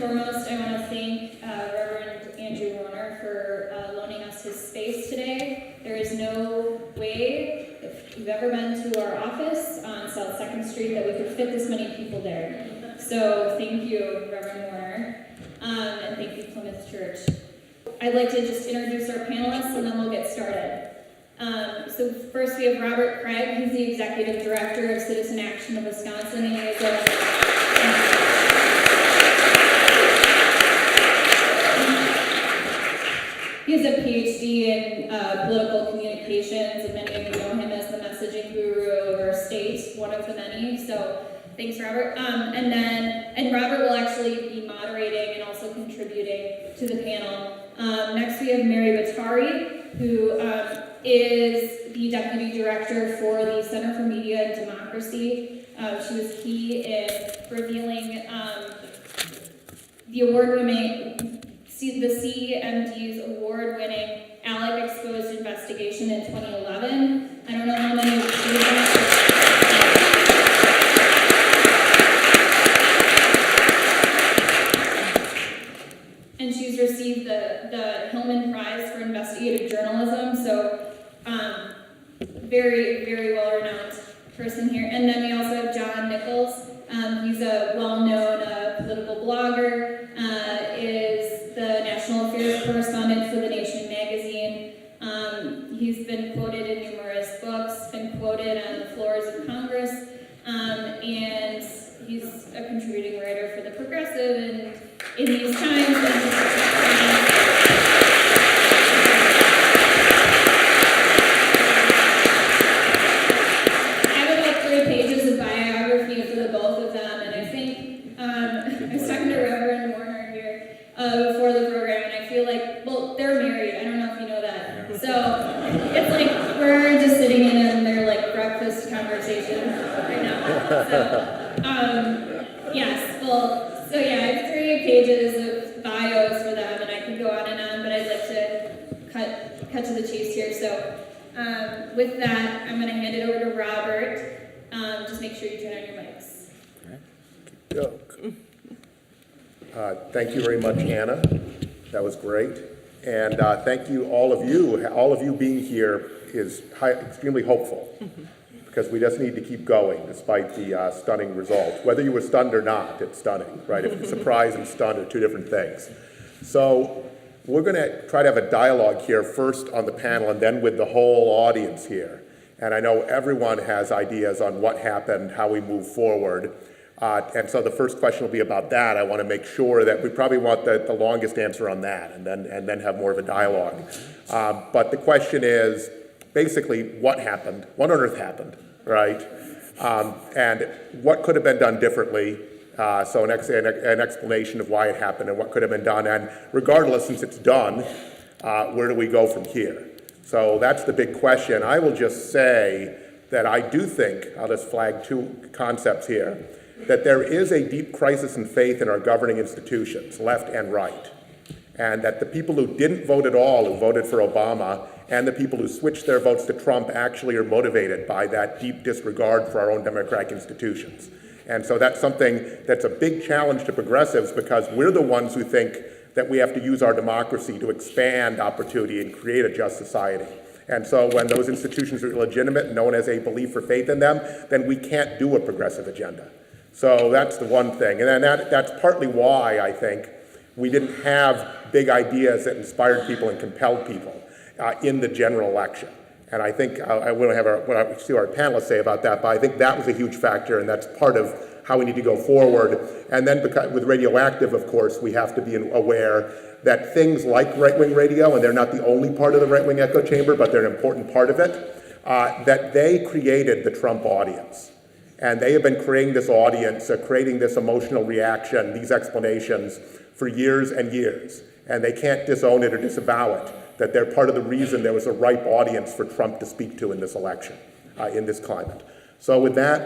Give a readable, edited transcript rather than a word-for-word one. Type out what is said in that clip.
foremost, I want to thank Reverend Andrew Warner for loaning us his space today. There is no way, if you've ever been to our office on South 2nd Street, that we could fit this many people there. So thank you, Reverend Warner, and thank you, Plymouth Church. I'd like to just introduce our panelists, and then we'll get started. So first we have Robert Craig. He's the Executive Director of Citizen Action of Wisconsin, and he has a PhD in political communications, and many of you know him as the messaging guru of our state, one of the many. So thanks, Robert. And Robert will actually be moderating and also contributing to the panel. Next we have Mary Bottari, who is the Deputy Director for the Center for Media and Democracy. She was key in revealing the award-winning, the CMD's award-winning ALEC Exposed investigation in 2011. I don't know how many of you and she's received the Hillman Prize for Investigative Journalism, so very, very well-renowned person here. And then we also have John Nichols. He's a well-known political blogger, is the National Affairs correspondent for The Nation magazine. He's been quoted in numerous books, been quoted on the floors of Congress, and he's a contributing writer for The Progressive, and in these times, before the program, and I feel like, well, they're married. I don't know if you know that. So it's like we're just sitting in their like breakfast conversation right now. So yes, well, so yeah, I have 3 pages of bios for them, and I could go on and on, but I'd like to cut to the chase here. So with that, I'm going to hand it over to Robert. Just make sure you turn on your mics. Go. Thank you very much, Hannah. That was great. And thank you, all of you. All of you being here is extremely hopeful, because we just need to keep going despite the stunning result. Whether you were stunned or not, it's stunning, right? If surprise and stunned are 2 different things. So we're going to try to have a dialogue here first on the panel and then with the whole audience here. And I know everyone has ideas on what happened, how we move forward. And so the first question will be about that. I want to make sure that we probably want the longest answer on that, and then have more of a dialogue. But the question is basically what happened, what on earth happened, right? And what could have been done differently. So an explanation of why it happened and what could have been done. And regardless, since it's done, where do we go from here? So that's the big question. I will just say that I do think, I'll just flag 2 concepts here, that there is a deep crisis in faith in our governing institutions, left and right, and that the people who didn't vote at all, who voted for Obama, and the people who switched their votes to Trump actually are motivated by that deep disregard for our own democratic institutions. And so that's something that's a big challenge to progressives, because we're the ones who think that we have to use our democracy to expand opportunity and create a just society. And so when those institutions are illegitimate and no one has a belief or faith in them, then we can't do a progressive agenda. So that's the one thing. And then that's partly why I think we didn't have big ideas that inspired people and compelled people in the general election. And I think I will have what I see our panelists say about that, but I think that was a huge factor, and that's part of how we need to go forward. And then with radioactive, of course, we have to be aware that things like right-wing radio, and they're not the only part of the right-wing echo chamber, but they're an important part of it, that they created the Trump audience. And they have been creating this audience, creating this emotional reaction, these explanations for years and years. And they can't disown it or disavow it, that they're part of the reason there was a ripe audience for Trump to speak to in this election, in this climate. So with that,